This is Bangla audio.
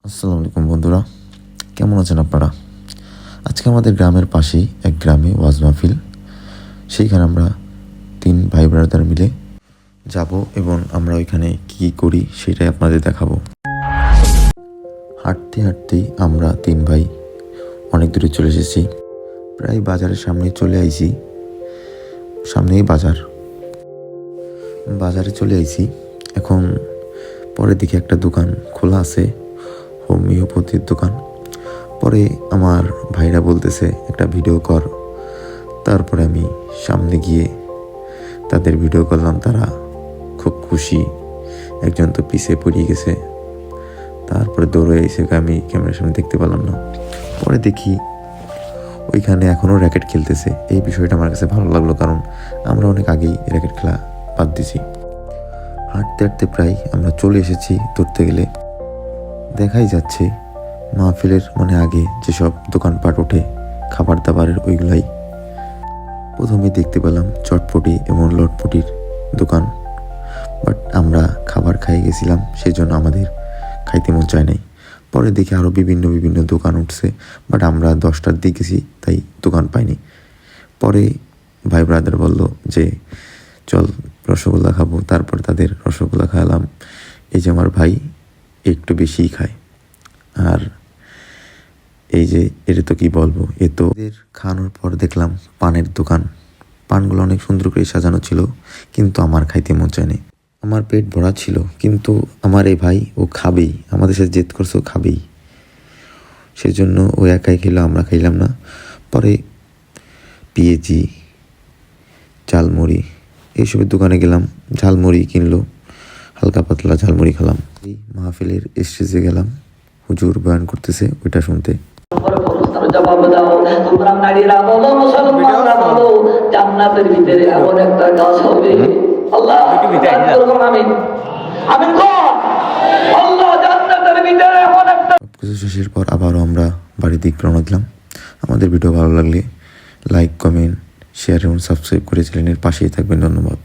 আসসালামু আলাইকুম বন্ধুরা, কেমন আছেন আপনারা? আজকে আমাদের গ্রামের পাশেই এক গ্রামে ওয়াজ মাহফিল। সেইখানে আমরা 3 ভাই ব্রাদার মিলে যাব এবং আমরা ওইখানে কী করি সেটাই আপনাদের দেখাবো। হাঁটতে হাঁটতেই আমরা 3 ভাই অনেক দূরে চলে এসেছি। প্রায় বাজারের সামনে চলে আইছি। সামনেই বাজারে চলে আইছি। এখন পরের দিকে একটা দোকান খোলা আছে, হোমিওপ্যাথির দোকান। পরে আমার ভাইরা বলতেছে একটা ভিডিও কর। তারপরে আমি সামনে গিয়ে তাদের ভিডিও করলাম। তারা খুব খুশি, একজন তো পিছে পড়িয়ে গেছে। তারপরে দৌড়ে এসে আমি ক্যামেরার সামনে দেখতে পেলাম না। পরে দেখি ওইখানে এখনও র্যাকেট খেলতেছে। এই বিষয়টা আমার কাছে ভালো লাগলো, কারণ আমরা অনেক আগেই র্যাকেট খেলা বাদ দিছি। হাঁটতে হাঁটতে প্রায় আমরা চলে এসেছি। ধরতে গেলে দেখাই যাচ্ছে মাহফিলের আগে যেসব দোকানপাট ওঠে খাবার দাবারের, ওইগুলাই প্রথমে দেখতে পেলাম চটপটি এবং লটপটির দোকান। বাট আমরা খাবার খাই গেছিলাম, সেই জন্য আমাদের খাইতে মন চায় নাই। পরে দেখি আরও বিভিন্ন দোকান উঠছে, বাট আমরা 10টার দিকে গেছি, তাই দোকান পাইনি। পরে ভাই ব্রাদার বলল যে চল রসগোল্লা খাবো। তারপর তাদের রসগোল্লা খাওয়ালাম। এই যে আমার ভাই একটু বেশিই খায়, আর এই যে এটা তো কি বলবো, এ তো এদের খাওয়ানোর পর দেখলাম পানের দোকান। পানগুলো অনেক সুন্দর করে সাজানো ছিল, কিন্তু আমার খাইতে মন চায়নি। আমার পেট ভরা ছিল, কিন্তু আমার এই ভাই ও খাবেই, আমাদের সাথে জেদ করছে ও খাবেই, সেজন্য ও একাই খেলো, আমরা খাইলাম না। পরে পেঁয়াজি, ঝালমুড়ি এইসবের দোকানে গেলাম, ঝালমুড়ি কিনলো, হালকা পাতলা ঝালমুড়ি খেলাম। এই মাহফিলের স্টেজে গেলাম, হুজুর বয়ান করতেছে, ওইটা শুনতে। জবাব দাও, তোমরা নারীরা বলো, মুসলমানরা বলো, জান্নাতের ভিতরে এমন একটা গাছ হবে। আল্লাহ আমিন আমিন কর। আল্লাহ জান্নাতের ভিতরে এমন একটা। কিছু শেষের পর আবারও আমরা বাড়ির দিক রওনা দিলাম। আমাদের ভিডিও ভালো লাগলে লাইক, কমেন্ট, শেয়ার এবং সাবস্ক্রাইব করে চ্যানেলের পাশেই থাকবেন। ধন্যবাদ।